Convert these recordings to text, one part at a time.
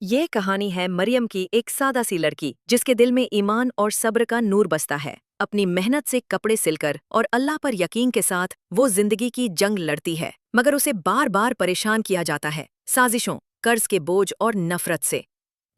ये कहानी है मरियम की, एक सादा सी लड़की जिसके दिल में ईमान और सब्र का नूर बसता है। अपनी मेहनत से कपड़े सिलकर और अल्लाह पर यकीन के साथ वो जिंदगी की जंग लड़ती है, मगर उसे बार बार परेशान किया जाता है, साजिशों, कर्ज के बोझ और नफरत से।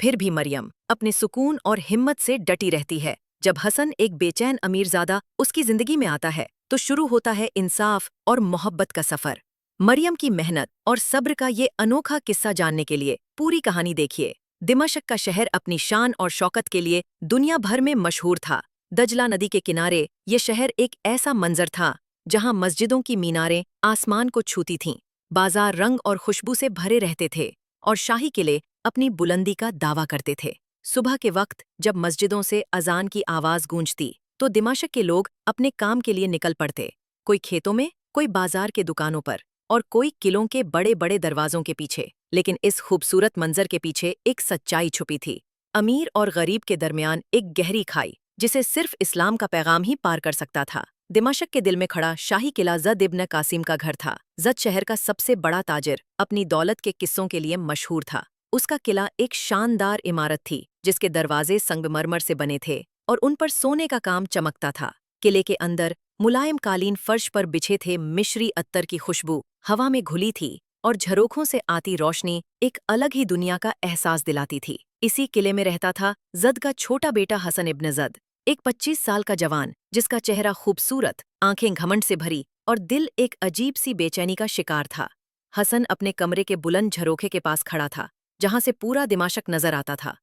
फिर भी मरियम अपने सुकून और हिम्मत से डटी रहती है। जब हसन, एक बेचैन अमीरजादा, उसकी जिंदगी में आता है तो शुरू होता है इंसाफ और मोहब्बत का सफर। मरियम की मेहनत और सब्र का ये अनोखा किस्सा जानने के लिए पूरी कहानी देखिए। दिमश्क का शहर अपनी शान और शौकत के लिए दुनिया भर में मशहूर था। दजला नदी के किनारे ये शहर एक ऐसा मंजर था जहां मस्जिदों की मीनारें आसमान को छूती थीं, बाजार रंग और खुशबू से भरे रहते थे और शाही किले अपनी बुलंदी का दावा करते थे। सुबह के वक्त जब मस्जिदों से अजान की आवाज गूंजती तो दिमाशक के लोग अपने काम के लिए निकल पड़ते, कोई खेतों में, कोई बाजार के दुकानों पर और कोई किलों के बड़े बड़े दरवाजों के पीछे। लेकिन इस खूबसूरत मंजर के पीछे एक सच्चाई छुपी थी। अमीर और गरीब के दरमियान एक गहरी खाई जिसे सिर्फ इस्लाम का पैगाम ही पार कर सकता था। दिमाशक के दिल में खड़ा शाही किला जद इब्न कासिम का घर था। जद शहर का सबसे बड़ा ताजिर अपनी दौलत के किस्सों के लिए मशहूर था। उसका किला एक शानदार इमारत थी जिसके दरवाजे संगमरमर से बने थे और उन पर सोने का काम चमकता था। किले के अंदर मुलायम कालीन फर्श पर बिछे थे, मिश्री अत्तर की खुशबू हवा में घुली थी और झरोखों से आती रोशनी एक अलग ही दुनिया का एहसास दिलाती थी। इसी किले में रहता था जद का छोटा बेटा हसन इब्न जद, एक 25 साल का जवान जिसका चेहरा खूबसूरत, आंखें घमंड से भरी और दिल एक अजीब सी बेचैनी का शिकार था। हसन अपने कमरे के बुलंद झरोखे के पास खड़ा था जहां से पूरा दिमाशक नजर आता था।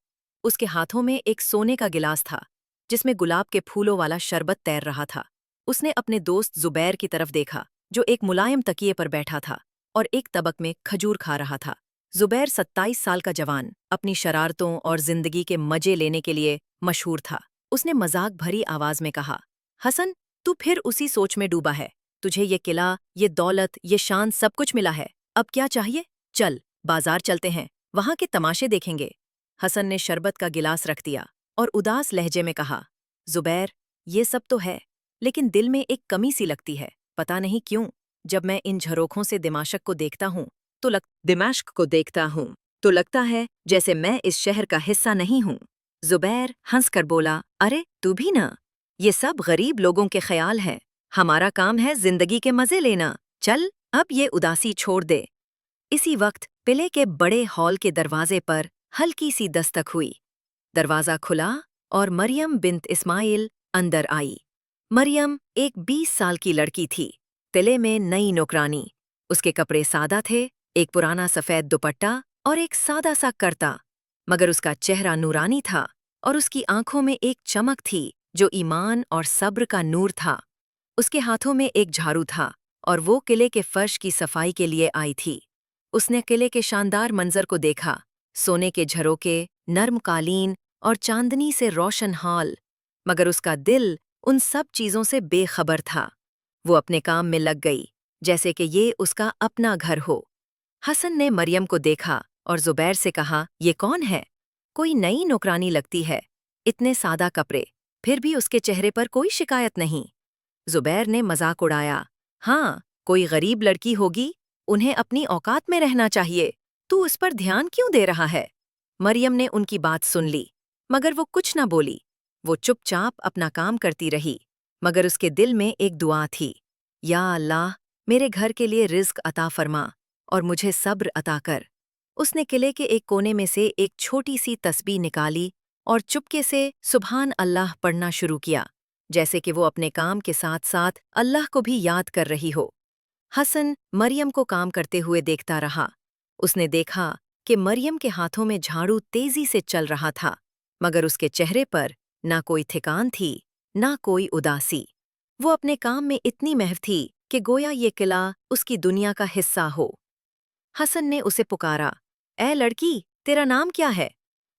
उसके हाथों में एक सोने का गिलास था जिसमें गुलाब के फूलों वाला शरबत तैर रहा था। उसने अपने दोस्त जुबैर की तरफ देखा जो एक मुलायम तकिए पर बैठा था और एक तबक में खजूर खा रहा था। जुबैर 27 साल का जवान अपनी शरारतों और जिंदगी के मजे लेने के लिए मशहूर था। उसने मजाक भरी आवाज में कहा, हसन, तू फिर उसी सोच में डूबा है। तुझे ये किला, ये दौलत, ये शान सब कुछ मिला है। अब क्या चाहिए? चल, बाजार चलते हैं, वहां के तमाशे देखेंगे। हसन ने शरबत का गिलास रख दिया और उदास लहजे में कहा, जुबैर, ये सब तो है, लेकिन दिल में एक कमी सी लगती है, पता नहीं क्यों। जब मैं इन झरोखों से दिमाशक को देखता हूँ तो लगता है जैसे मैं इस शहर का हिस्सा नहीं हूँ। जुबैर हंसकर बोला, अरे तू भी ना, ये सब गरीब लोगों के ख्याल हैं। हमारा काम है जिंदगी के मजे लेना। चल, अब ये उदासी छोड़ दे। इसी वक्त किले के बड़े हॉल के दरवाजे पर हल्की सी दस्तक हुई। दरवाजा खुला और मरियम बिन्त इस्माइल अंदर आई। मरियम एक 20 साल की लड़की थी, किले में नई नौकरानी। उसके कपड़े सादा थे, एक पुराना सफ़ेद दुपट्टा और एक सादा सा करता, मगर उसका चेहरा नूरानी था और उसकी आंखों में एक चमक थी जो ईमान और सब्र का नूर था। उसके हाथों में एक झाड़ू था और वो किले के फर्श की सफाई के लिए आई थी। उसने किले के शानदार मंजर को देखा, सोने के झरोके, नर्म कालीन और चांदनी से रोशन हॉल, मगर उसका दिल उन सब चीज़ों से बेखबर था। वो अपने काम में लग गई जैसे कि ये उसका अपना घर हो। हसन ने मरियम को देखा और जुबैर से कहा, ये कौन है? कोई नई नौकरानी लगती है। इतने सादा कपड़े, फिर भी उसके चेहरे पर कोई शिकायत नहीं। जुबैर ने मजाक उड़ाया, हाँ, कोई गरीब लड़की होगी, उन्हें अपनी औकात में रहना चाहिए। तू उस पर ध्यान क्यों दे रहा है? मरियम ने उनकी बात सुन ली, मगर वो कुछ न बोली। वो चुपचाप अपना काम करती रही, मगर उसके दिल में एक दुआ थी, या अल्लाह, मेरे घर के लिए रिज़्क अता फरमा और मुझे सब्र अता कर। उसने किले के एक कोने में से एक छोटी सी तस्बीह निकाली और चुपके से सुभान अल्लाह पढ़ना शुरू किया, जैसे कि वो अपने काम के साथ साथ अल्लाह को भी याद कर रही हो। हसन मरियम को काम करते हुए देखता रहा। उसने देखा कि मरियम के हाथों में झाड़ू तेजी से चल रहा था, मगर उसके चेहरे पर ना कोई थकान थी, ना कोई उदासी। वो अपने काम में इतनी महव थी कि गोया ये किला उसकी दुनिया का हिस्सा हो। हसन ने उसे पुकारा, ए लड़की, तेरा नाम क्या है?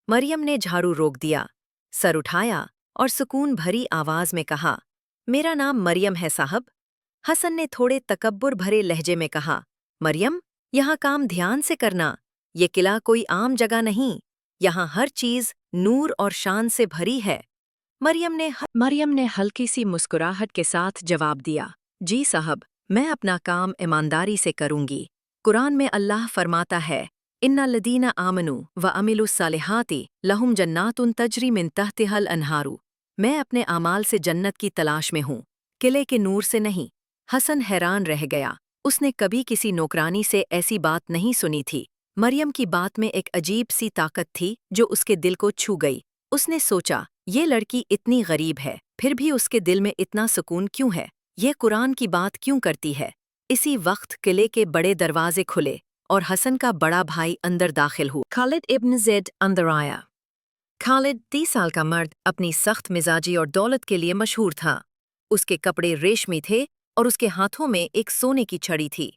मरियम ने झाड़ू रोक दिया, सर उठाया और सुकून भरी आवाज में कहा, मेरा नाम मरियम है साहब। हसन ने थोड़े तकब्बुर भरे लहजे में कहा, मरियम, यहाँ काम ध्यान से करना। ये किला कोई आम जगह नहीं, यहाँ हर चीज नूर और शान से भरी है। मरियम ने हल्की सी मुस्कुराहट के साथ जवाब दिया, जी साहब, मैं अपना काम ईमानदारी से करूंगी। कुरान में अल्लाह फरमाता है, इन्ना लदीना आमनु व अमिलुस्सालिहाति लहुम जन्नातुन तजरी मिन तहतिहल अनहारू। मैं अपने आमाल से जन्नत की तलाश में हूँ, किले के नूर से नहीं। हसन हैरान रह गया। उसने कभी किसी नौकरानी से ऐसी बात नहीं सुनी थी। मरियम की बात में एक अजीब सी ताकत थी जो उसके दिल को छू गई। उसने सोचा, ये लड़की इतनी गरीब है, फिर भी उसके दिल में इतना सुकून क्यों है? यह कुरान की बात क्यों करती है? इसी वक्त किले के बड़े दरवाजे खुले और हसन का बड़ा भाई अंदर दाखिल हुआ। खालिद इब्न ज़ैद अंदर आया। खालिद 30 साल का मर्द अपनी सख्त मिजाजी और दौलत के लिए मशहूर था। उसके कपड़े रेशमी थे और उसके हाथों में एक सोने की छड़ी थी।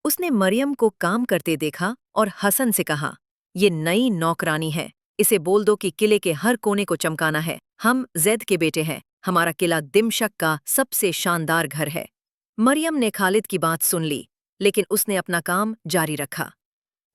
उसने मरियम को काम करते देखा और हसन से कहा, ये नई नौकरानी है, इसे बोल दो कि किले के हर कोने को चमकाना है। हम ज़ैद के बेटे हैं, हमारा किला दिमशक का सबसे शानदार घर है। मरियम ने खालिद की बात सुन ली, लेकिन उसने अपना काम जारी रखा।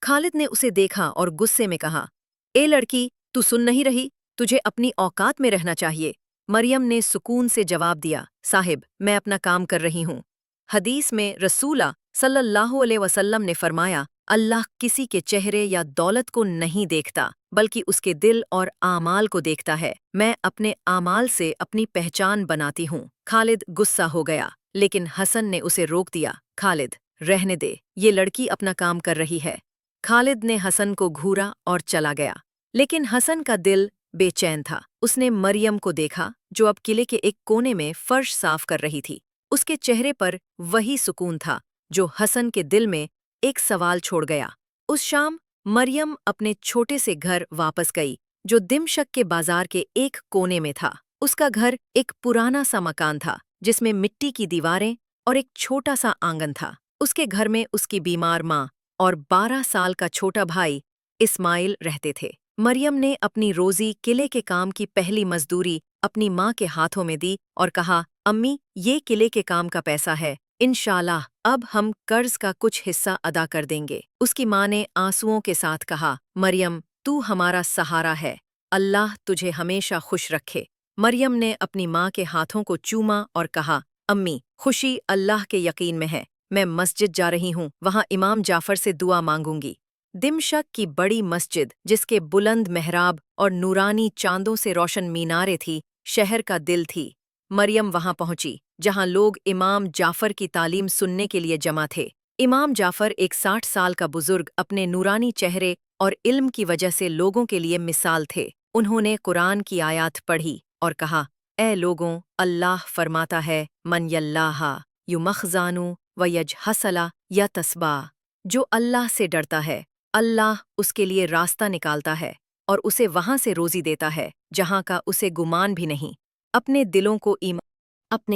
खालिद ने उसे देखा और गुस्से में कहा, ए लड़की, तू सुन नहीं रही? तुझे अपनी औकात में रहना चाहिए। मरियम ने सुकून से जवाब दिया, साहिब, मैं अपना काम कर रही हूँ। हदीस में रसूला सल्लल्लाहु अलैहि वसल्लम ने फरमाया, अल्लाह किसी के चेहरे या दौलत को नहीं देखता, बल्कि उसके दिल और आमाल को देखता है। मैं अपने आमाल से अपनी पहचान बनाती हूँ। खालिद गुस्सा हो गया, लेकिन हसन ने उसे रोक दिया। खालिद, रहने दे, ये लड़की अपना काम कर रही है। खालिद ने हसन को घूरा और चला गया, लेकिन हसन का दिल बेचैन था। उसने मरियम को देखा, जो अब किले के एक कोने में फर्श साफ कर रही थी। उसके चेहरे पर वही सुकून था जो हसन के दिल में एक सवाल छोड़ गया। उस शाम मरियम अपने छोटे से घर वापस गई, जो दिमशक के बाजार के एक कोने में था। उसका घर एक पुराना सा मकान था, जिसमें मिट्टी की दीवारें और एक छोटा सा आंगन था। उसके घर में उसकी बीमार माँ और 12 साल का छोटा भाई इस्माइल रहते थे। मरियम ने अपनी रोजी किले के काम की पहली मजदूरी अपनी माँ के हाथों में दी और कहा, अम्मी, ये किले के काम का पैसा है, इंशाल्लाह अब हम कर्ज का कुछ हिस्सा अदा कर देंगे। उसकी माँ ने आंसुओं के साथ कहा, मरियम, तू हमारा सहारा है, अल्लाह तुझे हमेशा खुश रखे। मरियम ने अपनी माँ के हाथों को चूमा और कहा, अम्मी, खुशी अल्लाह के यकीन में है। मैं मस्जिद जा रही हूँ, वहाँ इमाम जाफर से दुआ मांगूंगी। दिमशक की बड़ी मस्जिद, जिसके बुलंद मेहराब और नूरानी चांदों से रोशन मीनारें थी, शहर का दिल थी। मरियम वहां पहुंची, जहां लोग इमाम जाफर की तालीम सुनने के लिए जमा थे। इमाम जाफर एक 60 साल का बुजुर्ग अपने नूरानी चेहरे और इल्म की वजह से लोगों के लिए मिसाल थे। उन्होंने कुरान की आयत पढ़ी और कहा, ए लोगों, अल्लाह फरमाता है, मन यल्लाहा युमखजानु व यजहसला या तस्बा। जो अल्लाह से डरता है, अल्लाह उसके लिए रास्ता निकालता है और उसे वहां से रोजी देता है जहां का उसे गुमान भी नहीं। अपने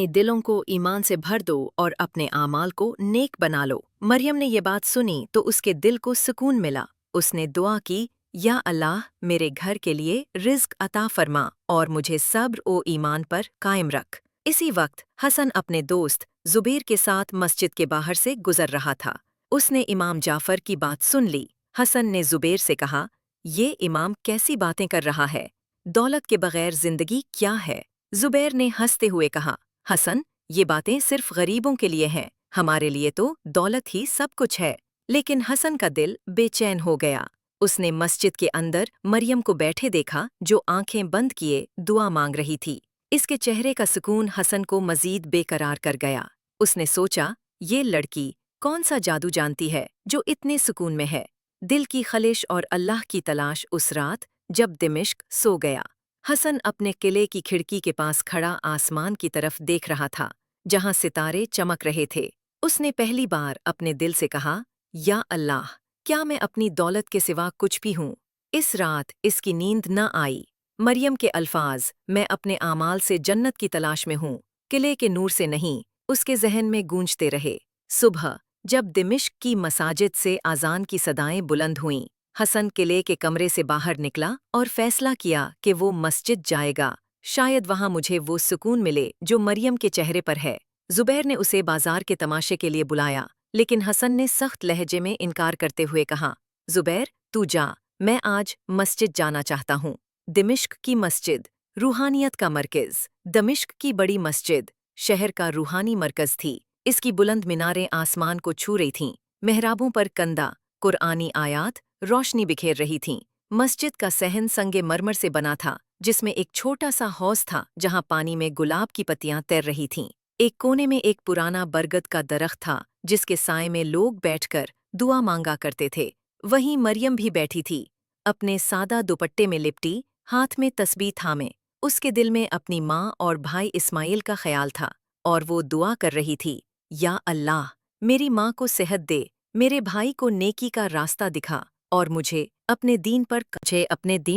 दिलों को ईमान से भर दो और अपने आमाल को नेक बना लो। मरियम ने ये बात सुनी तो उसके दिल को सुकून मिला। उसने दुआ की, या अल्लाह, मेरे घर के लिए रिज़्क अता फरमा और मुझे सब्र ओ ईमान पर कायम रख। इसी वक्त हसन अपने दोस्त जुबैर के साथ मस्जिद के बाहर से गुजर रहा था। उसने इमाम जाफर की बात सुन ली। हसन ने जुबैर से कहा, ये इमाम कैसी बातें कर रहा है? दौलत के बगैर जिंदगी क्या है? जुबैर ने हंसते हुए कहा, हसन, ये बातें सिर्फ गरीबों के लिए हैं, हमारे लिए तो दौलत ही सब कुछ है। लेकिन हसन का दिल बेचैन हो गया। उसने मस्जिद के अंदर मरियम को बैठे देखा, जो आंखें बंद किए दुआ मांग रही थी। इसके चेहरे का सुकून हसन को मजीद बेकरार कर गया। उसने सोचा, ये लड़की कौन सा जादू जानती है जो इतने सुकून में है? दिल की खलिश और अल्लाह की तलाश उस रात जब दिमिश्क सो गया। हसन अपने किले की खिड़की के पास खड़ा आसमान की तरफ देख रहा था, जहां सितारे चमक रहे थे। उसने पहली बार अपने दिल से कहा, या अल्लाह, क्या मैं अपनी दौलत के सिवा कुछ भी हूँ? इस रात इसकी नींद न आई। मरियम के अल्फाज, मैं अपने आमाल से जन्नत की तलाश में हूँ, किले के नूर से नहीं, उसके जहन में गूंजते रहे। सुबह जब दिमिश्क की मसाजिद से आज़ान की सदाएं बुलंद हुईं, हसन किले के कमरे से बाहर निकला और फैसला किया कि वो मस्जिद जाएगा। शायद वहां मुझे वो सुकून मिले जो मरियम के चेहरे पर है। जुबैर ने उसे बाजार के तमाशे के लिए बुलाया, लेकिन हसन ने सख्त लहजे में इनकार करते हुए कहा, जुबैर, तू जा, मैं आज मस्जिद जाना चाहता हूँ। दिमिश्क की मस्जिद, रूहानियत का मरकज़। दमिश्क की बड़ी मस्जिद शहर का रूहानी मरकज़ थी। इसकी बुलंद मीनारें आसमान को छू रही थीं। मेहराबों पर कंदा, कुरआनी आयात रोशनी बिखेर रही थीं। मस्जिद का सहन संगे मरमर से बना था, जिसमें एक छोटा सा हौज था जहां पानी में गुलाब की पत्तियां तैर रही थीं। एक कोने में एक पुराना बरगद का दरख्त था, जिसके साए में लोग बैठकर दुआ मांगा करते थे। वहीं मरियम भी बैठी थी, अपने सादा दुपट्टे में लिपटी, हाथ में तस्बीह थामे। उसके दिल में अपनी माँ और भाई इस्माइल का ख्याल था, और वो दुआ कर रही थी, या अल्लाह, मेरी माँ को सेहत दे, मेरे भाई को नेकी का रास्ता दिखा, और मुझे अपने दीन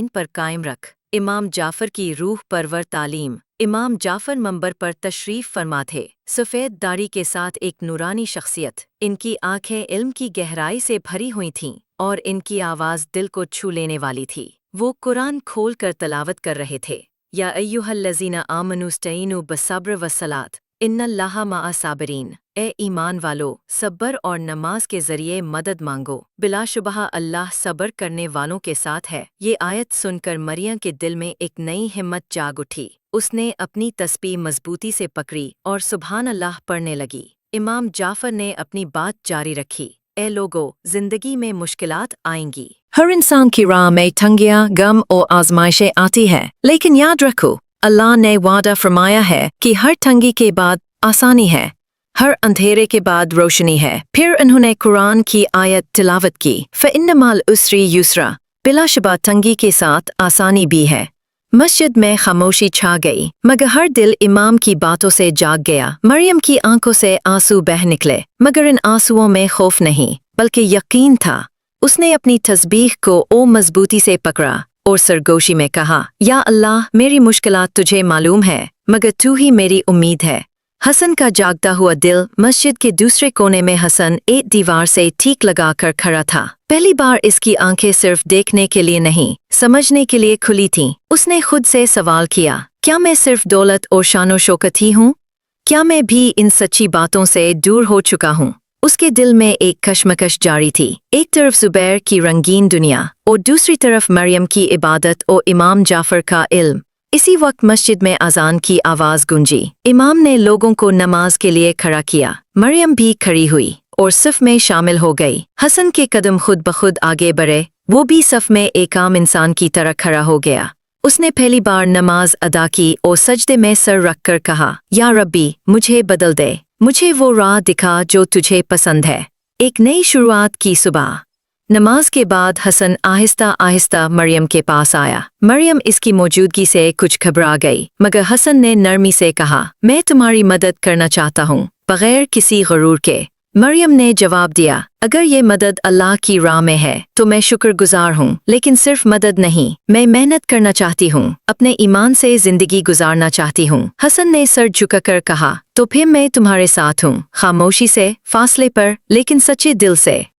पर कायम रख। इमाम जाफ़र की रूह परवर तालीम। इमाम जाफ़र मंबर पर तशरीफ़ फरमा थे, सफ़ेद दाढ़ी के साथ एक नूरानी शख्सियत। इनकी आंखें इल्म की गहराई से भरी हुई थीं, और इनकी आवाज़ दिल को छू लेने वाली थी। वो कुरान खोल कर तलावत कर रहे थे, या अय्युहल्लज़ीना आमनू इस्तईनू बिस्सब्र वस्सलात इन्नल्लाहा मआ साबिरीन। ए ईमान वालो, सब्र और नमाज के ज़रिए मदद मांगो, बिलाशुबहा अल्लाह सब्र करने वालों के साथ है। ये आयत सुनकर मरियम के दिल में एक नई हिम्मत जाग उठी। उसने अपनी तस्बीह मजबूती से पकड़ी और सुभान अल्लाह पढ़ने लगी। इमाम जाफ़र ने अपनी बात जारी रखी, ए लोगो, जिंदगी में मुश्किलात आएंगी। हर इंसान की राह में तंगियां, गम और आजमाइशें आती है, लेकिन याद रखो, अल्लाह ने वादा फरमाया है कि हर तंगी के बाद आसानी है, हर अंधेरे के बाद रोशनी है। फिर उन्होंने कुरान की आयत तिलावत की, फ़इन्न माल उसरी युसरा, बिलाशुबा तंगी के साथ आसानी भी है। मस्जिद में खामोशी छा गई, मगर हर दिल इमाम की बातों से जाग गया। मरियम की आंखों से आंसू बह निकले, मगर इन आंसुओं में खौफ नहीं, बल्कि यकीन था। उसने अपनी तस्बीह को ओ मजबूती से पकड़ा और सरगोशी में कहा, या अल्लाह, मेरी मुश्किलात तुझे मालूम है, मगर तू ही मेरी उम्मीद है। हसन का जागता हुआ दिल। मस्जिद के दूसरे कोने में हसन एक दीवार से ठीक लगाकर खड़ा था। पहली बार इसकी आंखें सिर्फ देखने के लिए नहीं, समझने के लिए खुली थीं। उसने खुद से सवाल किया, क्या मैं सिर्फ दौलत और शानो शौकत ही हूँ? क्या मैं भी इन सच्ची बातों से दूर हो चुका हूँ? उसके दिल में एक कशमकश जारी थी। एक तरफ जुबैर की रंगीन दुनिया और दूसरी तरफ मरियम की इबादत और इमाम जाफ़र का इल्म। इसी वक्त मस्जिद में अजान की आवाज़ गूंजी। इमाम ने लोगों को नमाज के लिए खड़ा किया। मरियम भी खड़ी हुई और सफ में शामिल हो गई। हसन के कदम खुद ब खुद आगे बढ़े, वो भी सफ में एक आम इंसान की तरह खड़ा हो गया। उसने पहली बार नमाज अदा की और सजदे में सर रखकर कहा, या रब्बी, मुझे बदल दे, मुझे वो राह दिखा जो तुझे पसंद है। एक नई शुरुआत की सुबह। नमाज के बाद हसन आहिस्ता आहिस्ता मरियम के पास आया। मरियम इसकी मौजूदगी से कुछ घबरा गई, मगर हसन ने नरमी से कहा, मैं तुम्हारी मदद करना चाहता हूँ, बगैर किसी गरूर के। मरियम ने जवाब दिया, अगर ये मदद अल्लाह की राह में है तो मैं शुक्रगुजार हूँ, लेकिन सिर्फ मदद नहीं, मैं मेहनत करना चाहती हूँ, अपने ईमान से जिंदगी गुजारना चाहती हूँ। हसन ने सर झुकाकर कहा, तो फिर मैं तुम्हारे साथ हूँ, खामोशी से, फासले पर, लेकिन सच्चे दिल से।